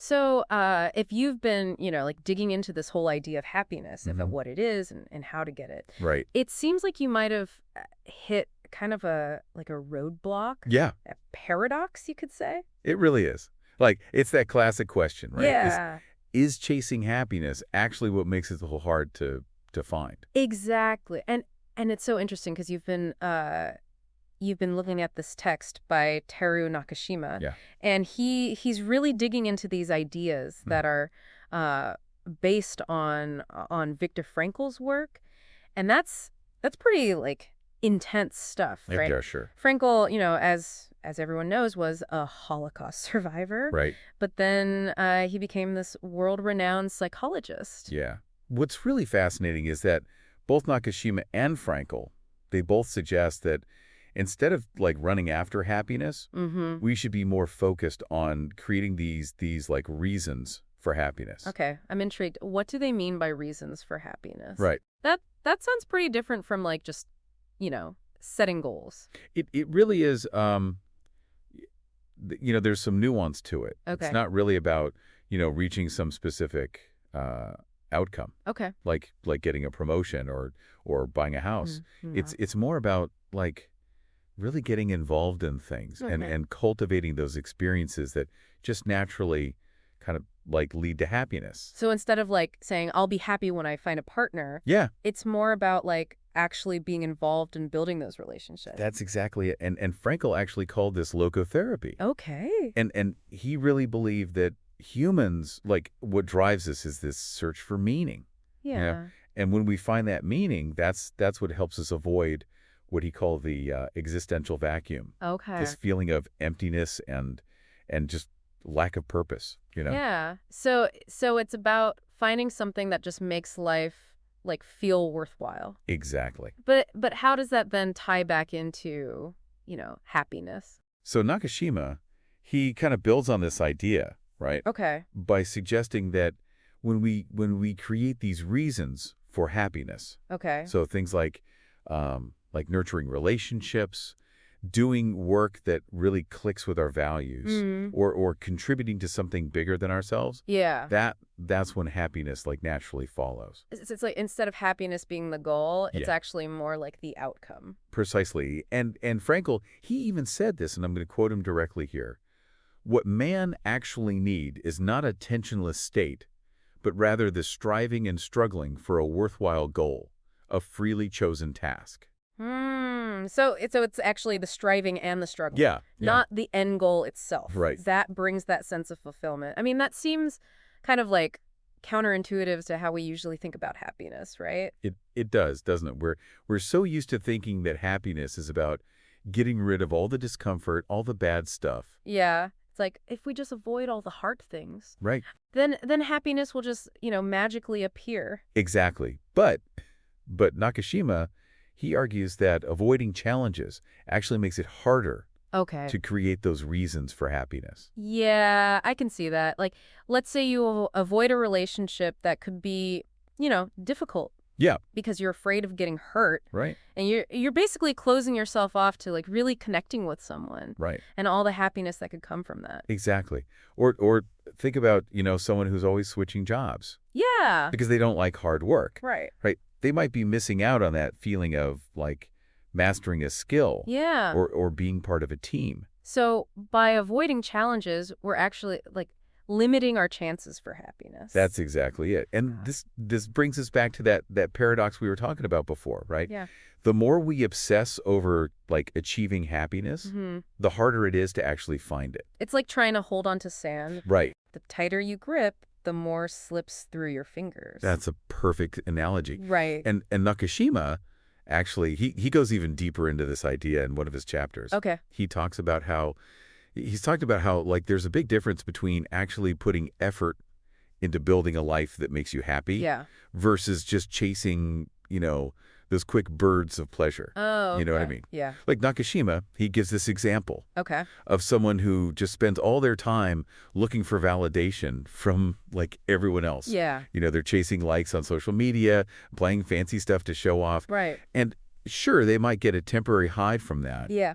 So if you've been, like digging into this whole idea of happiness, of what it is and how to get it, Right. it seems like you might have hit kind of a roadblock, Yeah, a paradox, you could say. it really is. Like, it's that classic question, right? Yeah, Is chasing happiness actually what makes it so hard to find? exactly. And it's so interesting because you've been looking at this text by Teru Nakashima, Yeah. and he's really digging into these ideas Mm. that are uh, based on Viktor Frankl's work, and that's pretty like intense stuff, Yeah, right? yeah, sure. Frankl, as everyone knows, was a Holocaust survivor, Right. but then he became this world-renowned psychologist. Yeah. What's really fascinating is that both Nakashima and Frankl, they both suggest that instead of like running after happiness, Mm-hmm. we should be more focused on creating these like reasons for happiness. Okay, I'm intrigued. What do they mean by reasons for happiness? Right. That sounds pretty different from like just, setting goals. It really is there's some nuance to it. It's Okay. not really about, reaching some specific outcome, Okay. like getting a promotion or buying a house. Yeah. It's more about like really getting involved in things Okay. and cultivating those experiences that just naturally kind of like lead to happiness. So instead of like saying I'll be happy when I find a partner, Yeah, it's more about like actually being involved in building those relationships. that's exactly it. And Frankl actually called this locotherapy. Okay. And he really believed that humans, like what drives us is this search for meaning. Yeah. And when we find that meaning, that's what helps us avoid what he called the existential vacuum. Okay. This feeling of emptiness and just lack of purpose. Yeah. So it's about finding something that just makes life like feel worthwhile. Exactly. But how does that then tie back into, happiness? So Nakashima, he kind of builds on this idea, right? Okay. By suggesting that when we create these reasons for happiness, Okay. so things like nurturing relationships, doing work that really clicks with our values, or contributing to something bigger than ourselves, Yeah. that's when happiness like naturally follows. It's like instead of happiness being the goal, it's Yeah. actually more like the outcome. Precisely. And Frankl, he even said this, and I'm going to quote him directly here. What man actually need is not a tensionless state, but rather the striving and struggling for a worthwhile goal, a freely chosen task. So it's actually the striving and the struggle. Yeah. Not the end goal itself. Right. That brings that sense of fulfillment. I mean, that seems kind of like counterintuitive to how we usually think about happiness, right? It does, doesn't it? We're so used to thinking that happiness is about getting rid of all the discomfort, all the bad stuff. Yeah. It's like if we just avoid all the hard things, Right. then happiness will just, magically appear. Exactly. But Nakashima, he argues that avoiding challenges actually makes it harder Okay. to create those reasons for happiness. Yeah, I can see that. Like, let's say you avoid a relationship that could be, difficult Yeah. because you're afraid of getting hurt, Right. and you're basically closing yourself off to like really connecting with someone Right. and all the happiness that could come from that. Exactly. Or think about, someone who's always switching jobs Yeah. because they don't like hard work. Right. Right. They might be missing out on that feeling of like mastering a skill Yeah. or being part of a team. So by avoiding challenges, we're actually like limiting our chances for happiness. That's exactly it. And this brings us back to that paradox we were talking about before, right? Yeah. The more we obsess over like achieving happiness, the harder it is to actually find it. It's like trying to hold on to sand. Right. The tighter you grip, the more slips through your fingers. That's a perfect analogy. Right. And Nakashima, actually, he goes even deeper into this idea in one of his chapters. Okay. He's talked about how like there's a big difference between actually putting effort into building a life that makes you happy versus just chasing, those quick birds of pleasure. Oh, okay. You know what I mean? Yeah. Like Nakashima, he gives this example Okay. of someone who just spends all their time looking for validation from like everyone else. Yeah. They're chasing likes on social media, playing fancy stuff to show off. Right. And sure, they might get a temporary high from that, Yeah.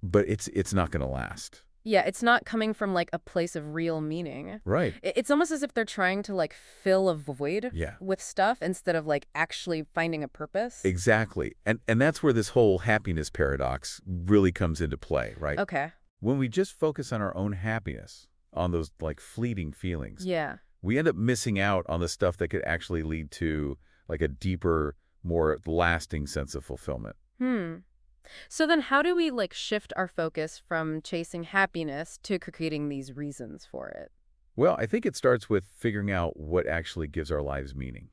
but it's not going to last. Yeah, it's not coming from like a place of real meaning. Right. It's almost as if they're trying to like fill a void Yeah. with stuff instead of like actually finding a purpose. Exactly. And that's where this whole happiness paradox really comes into play, right? Okay. When we just focus on our own happiness, on those like fleeting feelings, Yeah. we end up missing out on the stuff that could actually lead to like a deeper, more lasting sense of fulfillment. Hmm. So then how do we like shift our focus from chasing happiness to creating these reasons for it? Well, I think it starts with figuring out what actually gives our lives meaning,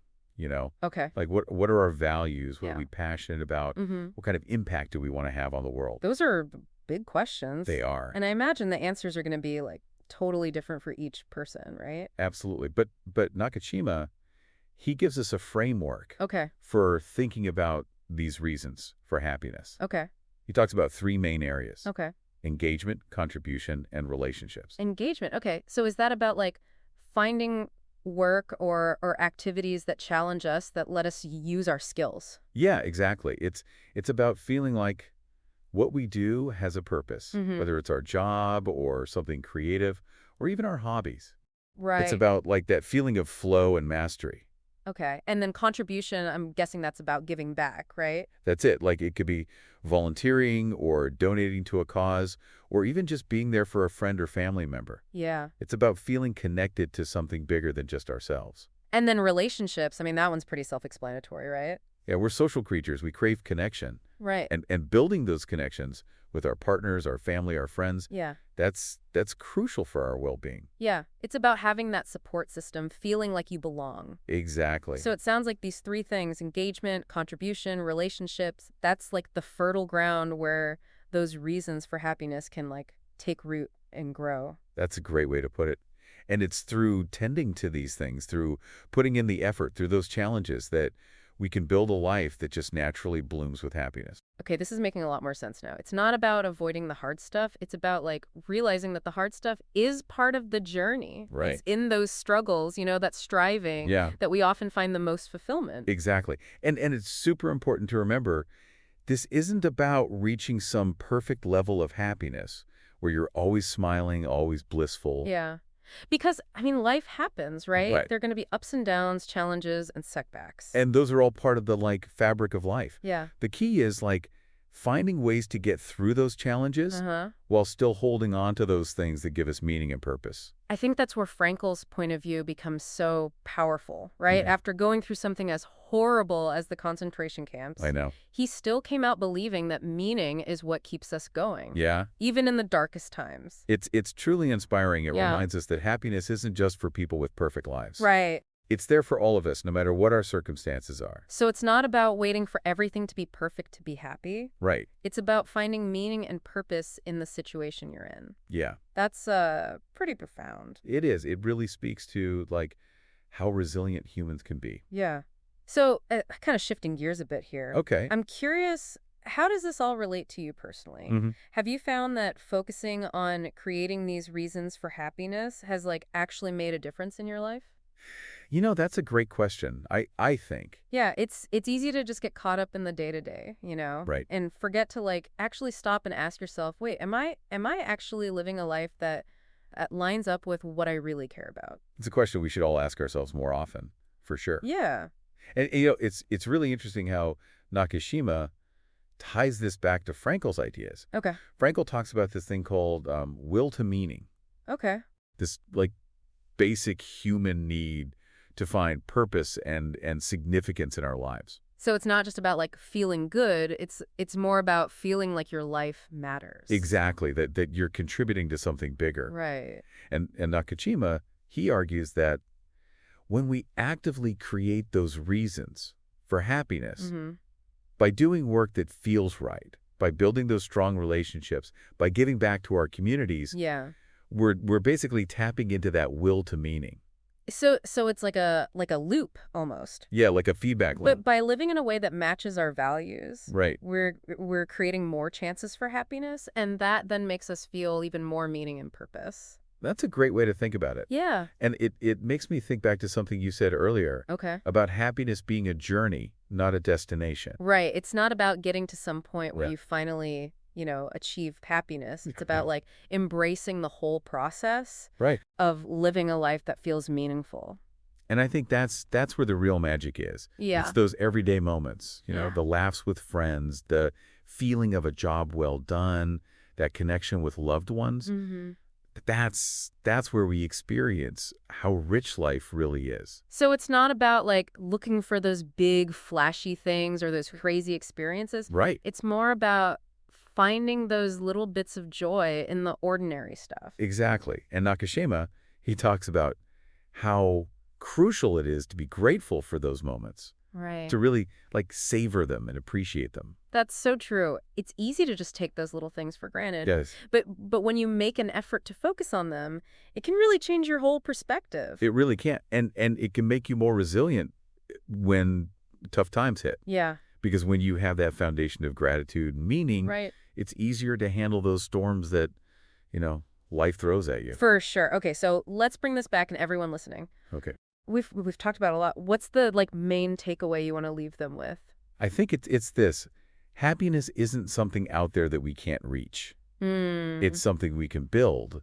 Okay. Like what are our values? What are Yeah. we passionate about? Mm-hmm. What kind of impact do we want to have on the world? Those are big questions. They are. And I imagine the answers are going to be like totally different for each person, right? Absolutely. But Nakashima, he gives us a framework Okay. for thinking about these reasons for happiness. Okay. He talks about three main areas: Okay. engagement, contribution, and relationships. Engagement. Okay. So is that about like finding work or activities that challenge us that let us use our skills? Yeah, exactly. It's about feeling like what we do has a purpose, Mm-hmm. whether it's our job or something creative or even our hobbies. It's Right. about like that feeling of flow and mastery. Okay. And then contribution, I'm guessing that's about giving back, right? That's it. Like it could be volunteering or donating to a cause or even just being there for a friend or family member. Yeah. It's about feeling connected to something bigger than just ourselves. And then relationships, I mean, that one's pretty self-explanatory, right? Yeah, we're social creatures. We crave connection. Right. And building those connections with our partners, our family, our friends, Yeah. that's crucial for our well-being. Yeah. It's about having that support system, feeling like you belong. Exactly. So it sounds like these three things, engagement, contribution, relationships, that's like the fertile ground where those reasons for happiness can like take root and grow. That's a great way to put it. And it's through tending to these things, through putting in the effort, through those challenges that we can build a life that just naturally blooms with happiness. Okay, this is making a lot more sense now. It's not about avoiding the hard stuff. It's about like realizing that the hard stuff is part of the journey. Right. It's in those struggles, that striving Yeah, that we often find the most fulfillment. exactly. And it's super important to remember this isn't about reaching some perfect level of happiness where you're always smiling, always blissful. Yeah. Because, I mean, life happens, right? Right. There are going to be ups and downs, challenges, and setbacks. And those are all part of the like fabric of life. Yeah. The key is like finding ways to get through those challenges Uh-huh. while still holding on to those things that give us meaning and purpose. I think that's where Frankl's point of view becomes so powerful, right? Yeah. After going through something as horrible as the concentration camps, I know. he still came out believing that meaning is what keeps us going, Yeah. even in the darkest times. It's truly inspiring. It Yeah. reminds us that happiness isn't just for people with perfect lives. Right. It's there for all of us, no matter what our circumstances are. So it's not about waiting for everything to be perfect to be happy. Right. It's about finding meaning and purpose in the situation you're in. Yeah. That's pretty profound. It is. It really speaks to like how resilient humans can be. Yeah. So kind of shifting gears a bit here. Okay. I'm curious, how does this all relate to you personally? Mhm. Have you found that focusing on creating these reasons for happiness has like actually made a difference in your life? That's a great question. I think. Yeah, it's easy to just get caught up in the day-to-day, Right. and forget to like actually stop and ask yourself, wait, am I actually living a life that lines up with what I really care about? It's a question we should all ask ourselves more often, for sure. Yeah. And it's really interesting how Nakashima ties this back to Frankl's ideas. Okay. Frankl talks about this thing called will to meaning, Okay. this like basic human need to find purpose and significance in our lives. So it's not just about like feeling good, it's more about feeling like your life matters. Exactly, that you're contributing to something bigger. Right. And Nakashima, he argues that when we actively create those reasons for happiness, Mm-hmm. by doing work that feels right, by building those strong relationships, by giving back to our communities, Yeah. we're basically tapping into that will to meaning. So it's like a loop almost. Yeah, like a feedback loop. But by living in a way that matches our values, Right. we're creating more chances for happiness, and that then makes us feel even more meaning and purpose. That's a great way to think about it. Yeah. And it makes me think back to something you said earlier Okay. about happiness being a journey, not a destination. Right. It's not about getting to some point where Yeah. you finally achieve happiness. It's Yeah. about like embracing the whole process Right. of living a life that feels meaningful. And I think that's where the real magic is. It's Yeah. those everyday moments, Yeah. the laughs with friends, the feeling of a job well done, that connection with loved ones. Hmm. That's where we experience how rich life really is. So it's not about like looking for those big flashy things or those crazy experiences. Right. It's more about finding those little bits of joy in the ordinary stuff. Exactly. And Nakashima, he talks about how crucial it is to be grateful for those moments, Right. to really like savor them and appreciate them. That's so true. It's easy to just take those little things for granted. Yes. But when you make an effort to focus on them, it can really change your whole perspective. It really can. And it can make you more resilient when tough times hit. Yeah. Because when you have that foundation of gratitude and meaning, Right. it's easier to handle those storms that, life throws at you. For sure. Okay, so let's bring this back and everyone listening. Okay. We've talked about a lot. What's the like main takeaway you want to leave them with? I think it's this. Happiness isn't something out there that we can't reach. It's something we can build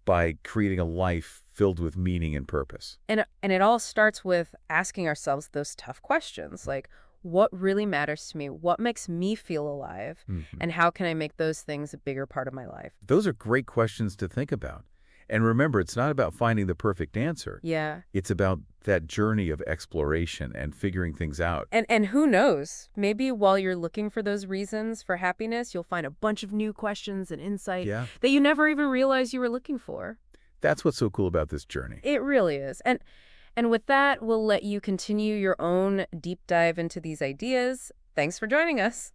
by creating a life filled with meaning and purpose. And it all starts with asking ourselves those tough questions like what really matters to me? What makes me feel alive? Mhm. And how can I make those things a bigger part of my life? Those are great questions to think about. And remember, it's not about finding the perfect answer. Yeah. It's about that journey of exploration and figuring things out. And who knows? Maybe while you're looking for those reasons for happiness, you'll find a bunch of new questions and insight Yeah. that you never even realized you were looking for. That's what's so cool about this journey. It really is. And with that, we'll let you continue your own deep dive into these ideas. Thanks for joining us.